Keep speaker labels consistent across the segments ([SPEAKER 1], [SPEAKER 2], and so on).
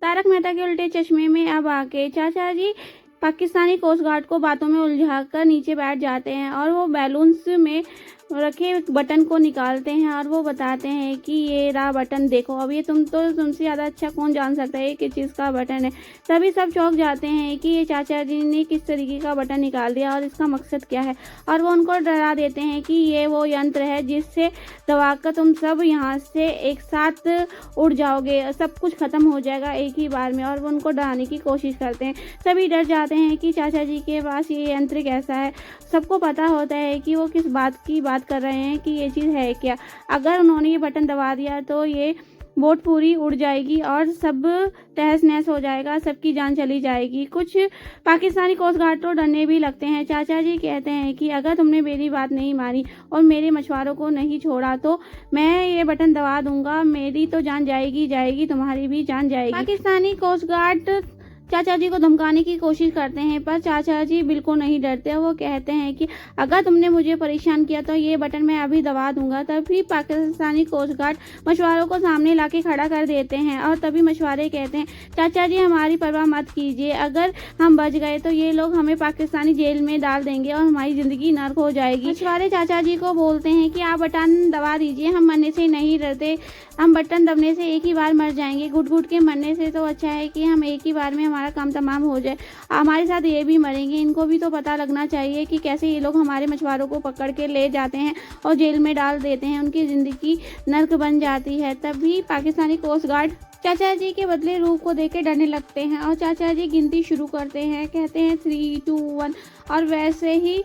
[SPEAKER 1] तारक मेहता के उल्टे चश्मे में अब आके चाचा जी पाकिस्तानी कोस्ट गार्ड को बातों में उलझाकर नीचे बैठ जाते हैं और वो बैलून्स में रखे बटन को निकालते हैं और वो बताते हैं कि ये रहा बटन, देखो अब ये तुमसे ज़्यादा अच्छा कौन जान सकता है किस चीज़ का बटन है। तभी सब चौंक जाते हैं कि ये चाचा जी ने किस तरीके का बटन निकाल दिया और इसका मकसद क्या है, और वो उनको डरा देते हैं कि ये वो यंत्र है जिससे दबाकर तुम सब यहाँ से एक साथ उड़ जाओगे, सब कुछ खत्म हो जाएगा एक ही बार में। और वो उनको डराने की कोशिश करते हैं। सभी डर जाते हैं कि चाचा जी के पास ये यंत्र कैसा है। सबको पता होता है कि वो किस बात की बात कर रहे हैं कि ये चीज़ है क्या। अगर उन्होंने ये बटन दबा दिया तो ये बोट पूरी उड़ जाएगी और सब तहस नहस हो जाएगा, सबकी जान चली जाएगी। कुछ पाकिस्तानी कोस्ट गार्ड तो डरने भी लगते हैं। चाचा जी कहते हैं कि अगर तुमने मेरी बात नहीं मानी और मेरे मछुआरों को नहीं छोड़ा तो मैं ये बटन दबा दूंगा, मेरी तो जान जाएगी, तुम्हारी भी जान जाएगी। पाकिस्तानी कोस्ट गार्ड चाचा जी को धमकाने की कोशिश करते हैं, पर चाचा जी बिल्कुल नहीं डरते। वो कहते हैं कि अगर तुमने मुझे परेशान किया तो ये बटन मैं अभी दबा दूंगा। तभी पाकिस्तानी कोस्ट गार्ड मछुआरों को सामने लाके खड़ा कर देते हैं और तभी मछुआरे कहते हैं, चाचा जी हमारी परवाह मत कीजिए, अगर हम बच गए तो ये लोग हमें पाकिस्तानी जेल में डाल देंगे और हमारी ज़िंदगी नर्क हो जाएगी। मछुआरे चाचा जी को बोलते हैं कि आप बटन दबा दीजिए, हम मरने से नहीं डरते, हम बटन दबने से एक ही बार मर जाएंगे, घुट घुट के मरने से तो अच्छा है कि हम एक ही बार में हमारा काम तमाम हो जाए। हमारे साथ ये भी मरेंगे, इनको भी तो पता लगना चाहिए कि कैसे ये लोग हमारे मछुआरों को पकड़ के ले जाते हैं और जेल में डाल देते हैं, उनकी ज़िंदगी नर्क बन जाती है। तभी पाकिस्तानी कोस्ट गार्ड चाचा जी के बदले रूप को देख के डरने लगते हैं और चाचा जी गिनती शुरू करते हैं, कहते हैं 3, 2, 1 और वैसे ही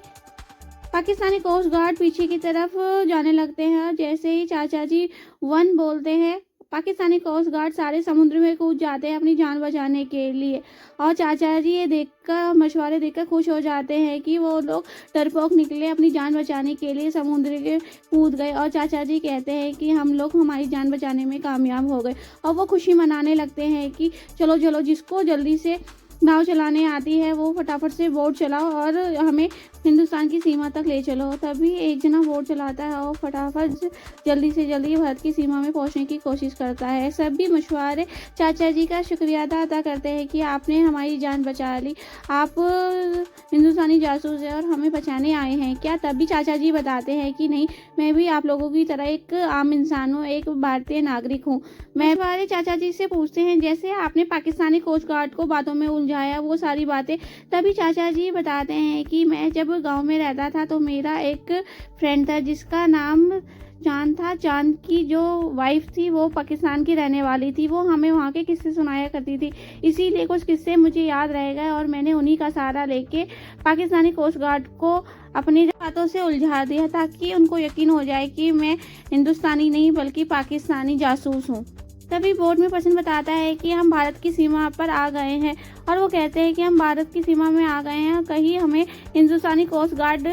[SPEAKER 1] पाकिस्तानी कोस्ट गार्ड पीछे की तरफ जाने लगते हैं। और जैसे ही चाचा जी 1 बोलते हैं, पाकिस्तानी कोस्ट गार्ड सारे समुद्र में कूद जाते हैं अपनी जान बचाने के लिए। और चाचा जी ये देखकर, मछुआरे देखकर खुश हो जाते हैं कि वो लोग डरपोक निकले, अपनी जान बचाने के लिए समुद्र के कूद गए। और चाचा जी कहते हैं कि हम लोग हमारी जान बचाने में कामयाब हो गए। और वो खुशी मनाने लगते हैं कि चलो चलो, जिसको जल्दी से नाव चलाने आती है वो फटाफट से बोट चलाओ और हमें हिंदुस्तान की सीमा तक ले चलो। तभी एक जना बोट चलाता है और फटाफट जल्दी से जल्दी भारत की सीमा में पहुंचने की कोशिश करता है। सभी मछुआरे चाचा जी का शुक्रिया अदा करते हैं कि आपने हमारी जान बचा ली, आप हिंदुस्तानी जासूस हैं और हमें बचाने आए हैं क्या। तभी चाचा जी बताते हैं कि नहीं, मैं भी आप लोगों की तरह एक आम इंसान हूँ, एक भारतीय नागरिक हूँ। मछुआरे चाचा जी से पूछते हैं, जैसे आपने पाकिस्तानी कोस्ट गार्ड को बातों में उलझाया वो सारी बातें। तभी चाचा जी बताते हैं कि मैं जब गांव में रहता था तो मेरा एक फ्रेंड था जिसका नाम चांद था। चांद की जो वाइफ थी वो पाकिस्तान की रहने वाली थी, वो हमें वहाँ के किस्से सुनाया करती थी, इसीलिए कुछ किस्से मुझे याद रह गए और मैंने उन्हीं का सहारा लेके पाकिस्तानी कोस्ट गार्ड को अपनी बातों से उलझा दिया ताकि उनको यकीन हो जाए कि मैं हिंदुस्तानी नहीं बल्कि पाकिस्तानी जासूस हूँ। तभी बोर्ड में पर्सन बताता है कि हम भारत की सीमा पर आ गए हैं और वो कहते हैं कि हम भारत की सीमा में आ गए हैं, कहीं हमें हिंदुस्तानी कोस्ट गार्ड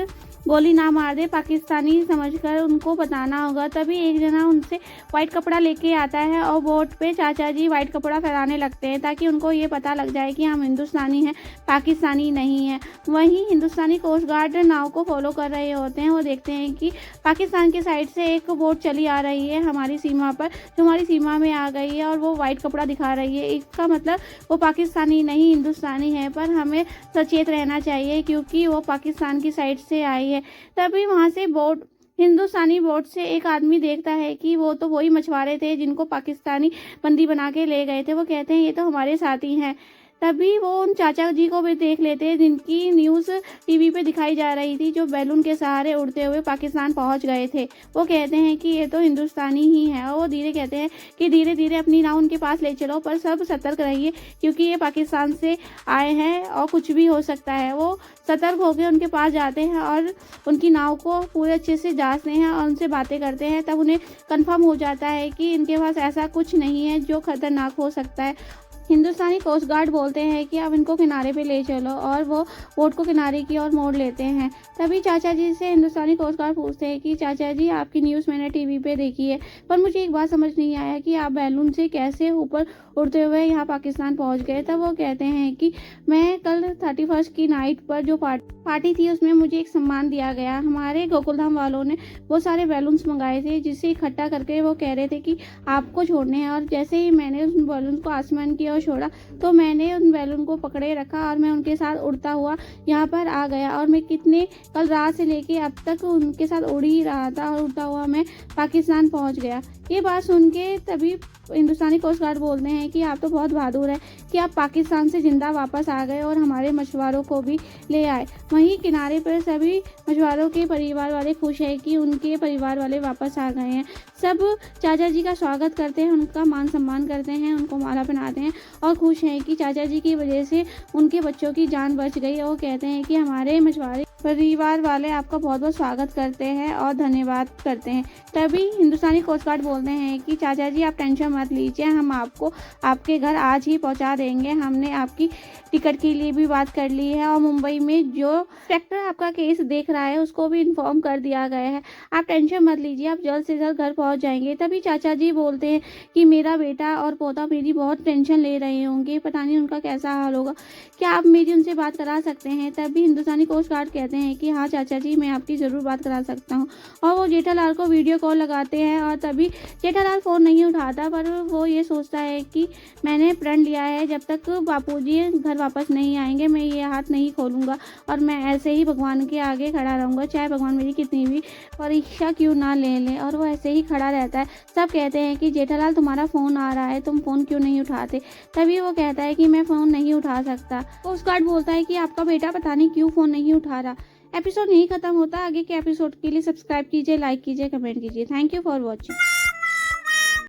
[SPEAKER 1] गोली ना मार दे, पाकिस्तानी समझकर उनको बताना होगा। तभी एक जना उनसे वाइट कपड़ा लेके आता है और बोट पे चाचा जी वाइट कपड़ा फैलाने लगते हैं ताकि उनको ये पता लग जाए कि हम हिंदुस्तानी हैं, पाकिस्तानी नहीं हैं। वहीं हिंदुस्तानी कोस्ट गार्ड नाव को फॉलो कर रहे होते हैं। वो देखते हैं कि पाकिस्तान की साइड से एक बोट चली आ रही है हमारी सीमा पर, जो हमारी सीमा में आ गई है और वो वाइट कपड़ा दिखा रही है। इसका मतलब वो पाकिस्तानी नहीं हिंदुस्तानी है, पर हमें सचेत रहना चाहिए क्योंकि वो पाकिस्तान की साइड से आई है। तभी वहां से बोट, हिंदुस्तानी बोट से एक आदमी देखता है कि वो तो वही मछुआरे थे जिनको पाकिस्तानी बंदी बना के ले गए थे। वो कहते हैं ये तो हमारे साथी हैं। तभी वो उन चाचा जी को भी देख लेते हैं जिनकी न्यूज़ टीवी पे दिखाई जा रही थी, जो बैलून के सहारे उड़ते हुए पाकिस्तान पहुंच गए थे। वो कहते हैं कि ये तो हिंदुस्तानी ही है और वो धीरे कहते हैं कि धीरे धीरे अपनी नाव उनके पास ले चलो, पर सब सतर्क रहिए क्योंकि ये पाकिस्तान से आए हैं और कुछ भी हो सकता है। वो सतर्क होकर उनके पास जाते हैं और उनकी नाव को पूरे अच्छे से जांचते हैं और उनसे बातें करते हैं। तब उन्हें कंफर्म हो जाता है कि इनके पास ऐसा कुछ नहीं है जो खतरनाक हो सकता है। हिंदुस्तानी कोस्ट गार्ड बोलते हैं कि अब इनको किनारे पे ले चलो और वो बोट को किनारे की ओर मोड़ लेते हैं। तभी चाचा जी से हिंदुस्तानी कोस्ट गार्ड पूछते हैं कि चाचा जी आपकी न्यूज़ मैंने टीवी पे देखी है, पर मुझे एक बात समझ नहीं आया कि आप बैलून से कैसे ऊपर उड़ते हुए यहाँ पाकिस्तान पहुँच गए। तब वो कहते हैं कि मैं कल 31 की नाइट पर जो पार्टी थी उसमें मुझे एक सम्मान दिया गया। हमारे गोकुलधाम वालों ने वो सारे बैलून्स मंगाए थे जिसे इकट्ठा करके वो कह रहे थे कि आपको छोड़ने हैं, और जैसे ही मैंने उस बैलून को आसमान की ओर और छोड़ा तो मैंने उन बैलून को पकड़े रखा और मैं उनके साथ उड़ता हुआ यहाँ पर आ गया और मैं कितने कल रात से लेके अब तक उनके साथ उड़ ही रहा था और उड़ता हुआ मैं पाकिस्तान पहुँच गया। ये बात सुन के तभी हिंदुस्तानी कोस्ट गार्ड बोलते हैं कि आप तो बहुत बहादुर है कि आप पाकिस्तान से ज़िंदा वापस आ गए और हमारे मछुआरों को भी ले आए। वहीं किनारे पर सभी मछुआरों के परिवार वाले खुश हैं कि उनके परिवार वाले वापस आ गए हैं। सब चाचा जी का स्वागत करते हैं, उनका मान सम्मान करते हैं, उनको माला पहनाते हैं और खुश हैं कि चाचा जी की वजह से उनके बच्चों की जान बच गई। और कहते हैं कि हमारे मछुआरे परिवार वाले आपका बहुत बहुत स्वागत करते हैं और धन्यवाद करते हैं। तभी हिंदुस्तानी कोस्ट गार्ड बोलते हैं कि चाचा जी आप टेंशन मत लीजिए, हम आपको आपके घर आज ही पहुंचा देंगे। हमने आपकी टिकट के लिए भी बात कर ली है और मुंबई में जो इंस्पेक्टर आपका केस देख रहा है उसको भी इन्फॉर्म कर दिया गया है। आप टेंशन मत लीजिए, आप जल्द से जल्द घर पहुंच जाएंगे। तभी चाचा जी बोलते हैं कि मेरा बेटा और पोता मेरी बहुत टेंशन ले रहे होंगे, पता नहीं उनका कैसा हाल होगा, क्या आप मेरी उनसे बात करा सकते हैं। तभी हिंदुस्तानी कोस्ट गार्ड कहते हैं कि हाँ चाचा जी मैं आपकी ज़रूर बात करा सकता हूँ। और वो जेठालाल को वीडियो कॉल लगाते हैं और तभी जेठालाल फ़ोन नहीं उठाता, पर वो ये सोचता है कि मैंने प्रण लिया है जब तक बापूजी घर वापस नहीं आएंगे मैं ये हाथ नहीं खोलूँगा और मैं ऐसे ही भगवान के आगे खड़ा रहूँगा, चाहे भगवान मेरी कितनी भी परीक्षा क्यों ना ले लें। और वो ऐसे ही खड़ा रहता है। सब कहते हैं कि जेठालाल तुम्हारा फ़ोन आ रहा है, तुम फ़ोन क्यों नहीं उठाते। तभी वो कहता है कि मैं फ़ोन नहीं उठा सकता। कोस्ट गार्ड बोलता है कि आपका बेटा पता नहीं क्यों फ़ोन नहीं उठा रहा। एपिसोड नहीं खत्म होता, आगे के एपिसोड के लिए सब्सक्राइब कीजिए, लाइक कीजिए, कमेंट कीजिए। Thank you for watching.